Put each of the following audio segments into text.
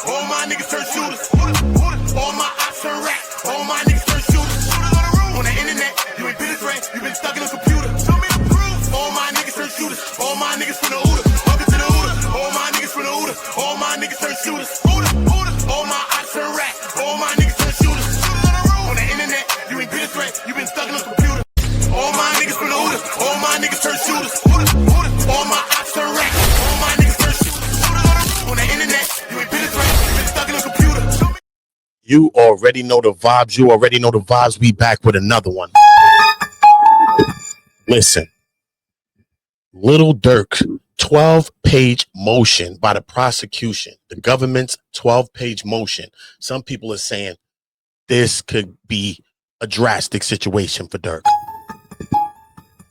All my niggas turn shooters. All my ops turn rats. All my niggas turn shooters. On the internet, you ain't been a threat. You been stuck in a computer. Show me the proof. All my niggas turn shooters. All my niggas from the Uda. Welcome to the Uda. All my niggas from the Uda. All my niggas turn shooters. All my ops turn rats. All my niggas turn shooters. On the internet, you ain't been a threat. You been stuck in a computer. All my niggas from the Uda. All my niggas turn shooters. All my ops turn rats. All my niggas turn shooters. On the internet, you ain't been a threat. You been stuck in a computer. You already know the vibes. You already know the vibes. We back with another one. Listen, Little Durk, 12-page motion by the prosecution. The government's 12-page motion. Some people are saying this could be a drastic situation for Durk.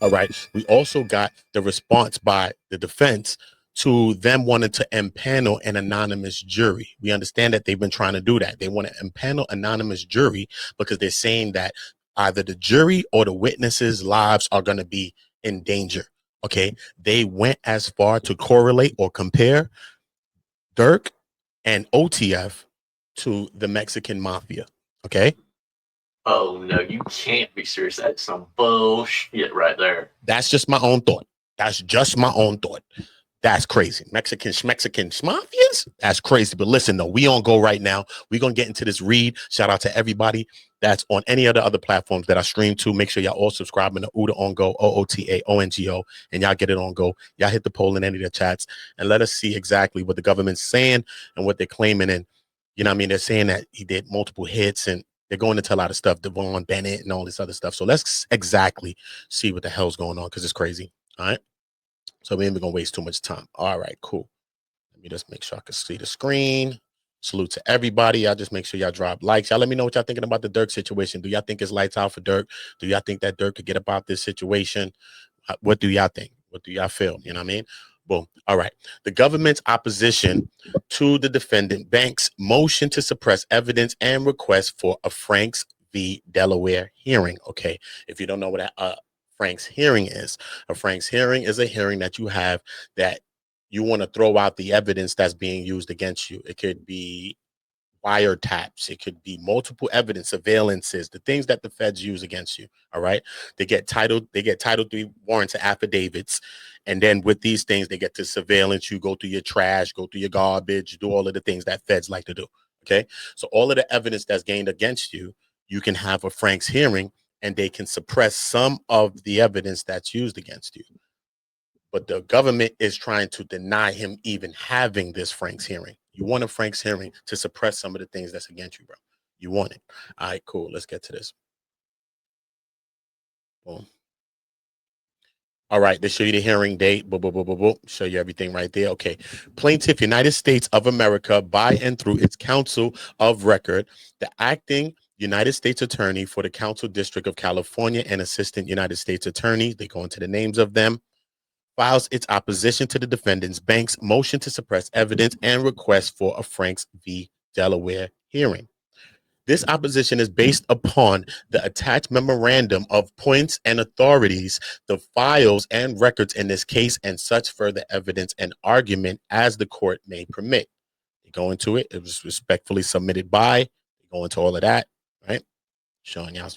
All right. We also got the response by the defense to them wanting to impanel an anonymous jury. We understand that they've been trying to do that. They want to impanel anonymous jury because they're saying that either the jury or the witnesses' lives are going to be in danger. Okay. They went as far to correlate or compare Durk and OTF to the Mexican mafia. Okay. Oh, no, you can't be serious. That's some bullshit right there. That's just my own thought. That's just my own thought. That's crazy. Mexican mafias? That's crazy. But listen, though, we on go right now. We're going to get into this read. Shout out to everybody that's on any of the other platforms that I stream to. Make sure y'all all subscribing to Uda On Go, OOTAONGO, and y'all get it on go. Y'all hit the poll in any of the chats and let us see exactly what the government's saying and what they're claiming. And, you know what I mean? They're saying that he did multiple hits and they're going into a lot of stuff, Devon Bennett and all this other stuff. So let's exactly see what the hell's going on because it's crazy. All right. So we ain't gonna waste too much time. All right, cool. Let me just make sure I can see the screen. Salute to everybody. Y'all just make sure y'all drop likes. Y'all let me know what y'all thinking about the Durk situation. Do y'all think it's lights out for Durk? Do y'all think that Durk could get about this situation? What do y'all think? What do y'all feel? You know what I mean? Boom. All right. The government's opposition to the defendant bank's motion to suppress evidence and request for a Franks v. Delaware hearing. Okay. If you don't know what Frank's hearing is, a Frank's hearing is a hearing that you have that you want to throw out the evidence that's being used against you. It could be wiretaps. It could be multiple evidence, surveillances, the things that the feds use against you. All right. They get Title III warrants and affidavits. And then with these things, they get to surveillance. You go through your trash, go through your garbage, do all of the things that feds like to do. Okay. So all of the evidence that's gained against you, you can have a Frank's hearing and they can suppress some of the evidence that's used against you. But the government is trying to deny him even having this Frank's hearing. You want a Frank's hearing to suppress some of the things that's against you, bro. You want it. All right, cool. Let's get to this. Boom. All right, they show you the hearing date. Boom, boom, boom, boom, boom. Show you everything right there. Okay. Plaintiff, United States of America, by and through its counsel of record, the acting United States Attorney for the Council District of California and Assistant United States Attorney, they go into the names of them, files its opposition to the defendant's bank's motion to suppress evidence and request for a Franks v. Delaware hearing. This opposition is based upon the attached memorandum of points and authorities, the files and records in this case, and such further evidence and argument as the court may permit. They go into it. It was respectfully submitted by. They go into all of that. Right, showing y'all,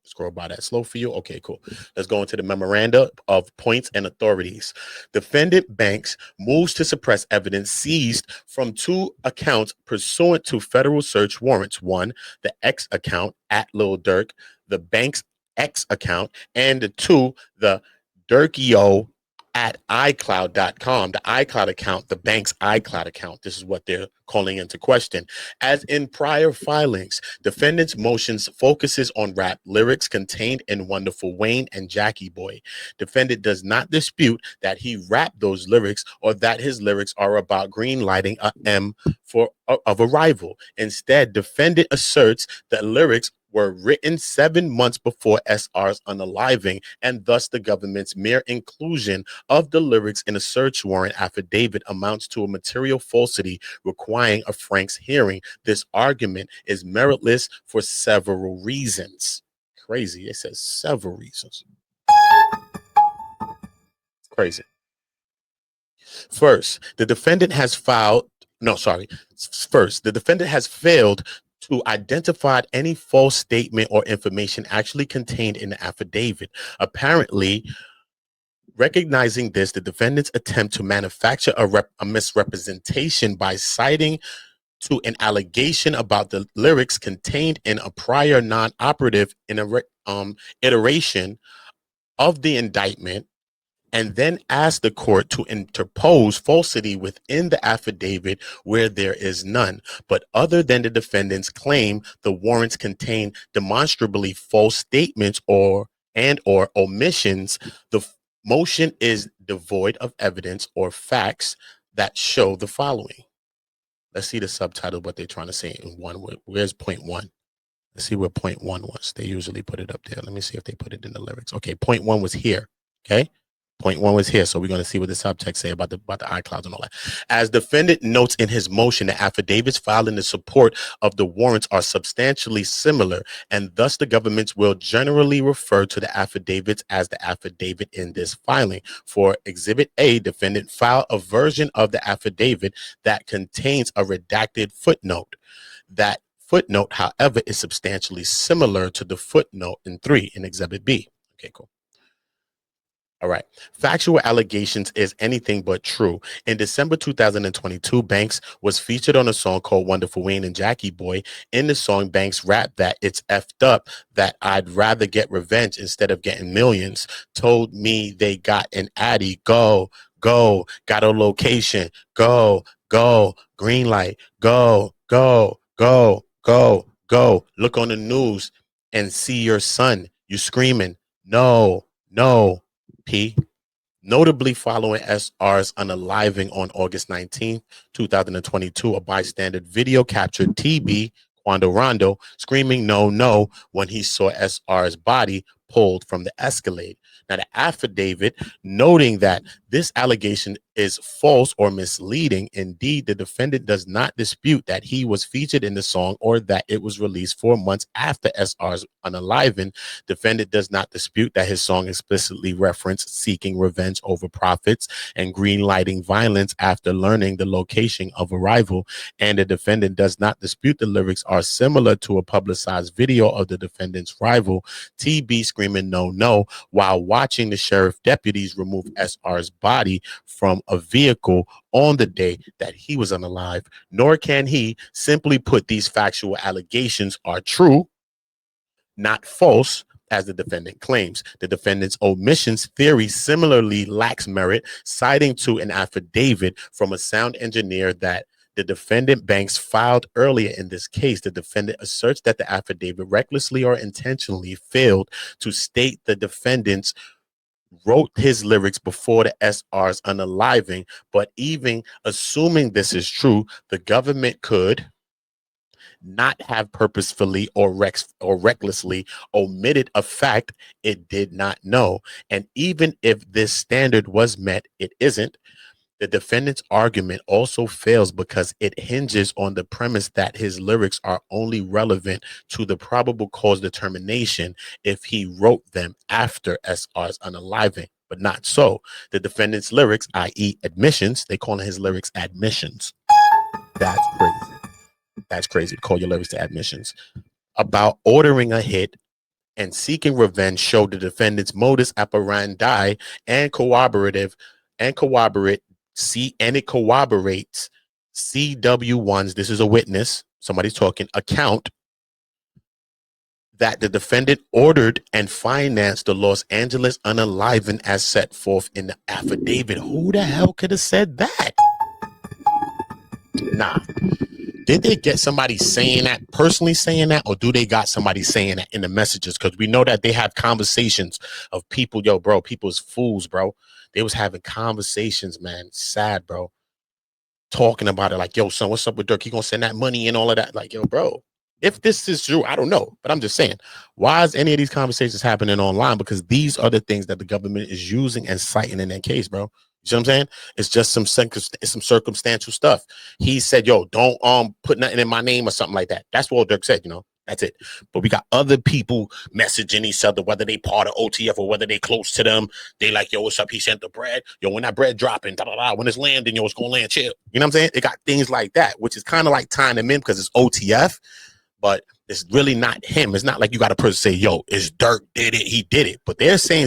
scroll by that slow for you. Okay, cool. Let's go into the memoranda of points and authorities. Defendant banks moves to suppress evidence seized from two accounts pursuant to federal search warrants. One, the X account at Lil Durk, the bank's X account, and two, the Durkio at iCloud.com, the iCloud account, the bank's iCloud account. This is what they're calling into question. As in prior filings, defendant's motions focuses on rap lyrics contained in Wonderful Wayne and Jackie Boy. Defendant does not dispute that he rapped those lyrics or that his lyrics are about green lighting a M of a rival. Instead, defendant asserts that lyrics were written 7 months before SR's unaliving, and thus the government's mere inclusion of the lyrics in a search warrant affidavit amounts to a material falsity requiring a Frank's hearing. This argument is meritless for several reasons. Crazy. It says several reasons. Crazy. First, the defendant has filed No, sorry. First, the defendant has failed to identify any false statement or information actually contained in the affidavit. Apparently, recognizing this, the defendant's attempt to manufacture a misrepresentation by citing to an allegation about the lyrics contained in a prior non-operative iteration of the indictment, and then ask the court to interpose falsity within the affidavit where there is none. But other than the defendant's claim, the warrants contain demonstrably false statements or omissions. The motion is devoid of evidence or facts that show the following. Let's see the subtitle, what they're trying to say in one. Where's point one? Let's see where point one was. They usually put it up there. Let me see if they put it in the lyrics. Okay, point one was here. Okay. Point one was here. So we're going to see what the subtext say about the iClouds and all that. As defendant notes in his motion, the affidavits filed in the support of the warrants are substantially similar, and thus the government will generally refer to the affidavits as the affidavit in this filing. For Exhibit A, defendant filed a version of the affidavit that contains a redacted footnote. That footnote, however, is substantially similar to the footnote in 3 in Exhibit B. Okay, cool. All right. Factual allegations is anything but true. In December 2022, Banks was featured on a song called Wonderful Wayne and Jackie Boy. In the song, Banks rapped that it's effed up that I'd rather get revenge instead of getting millions. Told me they got an addy. Go, go, got a location. Go, go, green light. Go, go, go, go, go. Look on the news and see your son. You screaming, no, no. P. Notably following SR's unaliving on August 19, 2022, a bystander video captured TB, Quando Rondo, screaming no, no when he saw SR's body pulled from the Escalade. Now, the affidavit noting that this allegation is false or misleading. Indeed, the defendant does not dispute that he was featured in the song or that it was released 4 months after SR's unaliving. Defendant does not dispute that his song explicitly referenced seeking revenge over profits and greenlighting violence after learning the location of arrival. And the defendant does not dispute the lyrics are similar to a publicized video of the defendant's rival, TB, screaming no, no, while watching the sheriff deputies remove SR's body from a vehicle on the day that he was unalive. Nor can he simply put these factual allegations are true, not false, as the defendant claims. The defendant's omissions theory similarly lacks merit, citing to an affidavit from a sound engineer that the defendant Banks filed earlier in this case. The defendant asserts that the affidavit recklessly or intentionally failed to state the defendant's wrote his lyrics before the SR's unaliving. But even assuming this is true, the government could not have purposefully or recklessly omitted a fact it did not know. And even if this standard was met, it isn't. The defendant's argument also fails because it hinges on the premise that his lyrics are only relevant to the probable cause determination if he wrote them after SR's unaliving, but not so. The defendant's lyrics, i.e. admissions, they call his lyrics admissions. That's crazy. That's crazy to call your lyrics to admissions. About ordering a hit and seeking revenge show the defendant's modus operandi and corroborate it corroborates CW1's, this is a witness, somebody's talking, account that the defendant ordered and financed the Los Angeles unaliving as set forth in the affidavit. Who the hell could have said that? Nah. Did they get somebody saying that, personally saying that, or do they got somebody saying that in the messages? Because we know that they have conversations of people, yo, bro, people's fools, bro. They was having conversations, man, sad, bro, talking about it like, yo, son, what's up with Durk? He gonna send that money and all of that? Like, yo, bro, if this is true, I don't know, but I'm just saying, why is any of these conversations happening online? Because these are the things that the government is using and citing in that case, bro. You see what I'm saying? It's just some circumstantial stuff. He said, yo, don't put nothing in my name or something like that. That's what Durk said, you know. That's it. But we got other people messaging each other, whether they part of OTF or whether they close to them. They like, yo, what's up? He sent the bread. Yo, when that bread dropping, da, da, da, when it's landing, yo, it's going to land, chill. You know what I'm saying? It got things like that, which is kind of like tying them in because it's OTF, but it's really not him. It's not like you got a person say, yo, it's Durk did it. He did it. But they're saying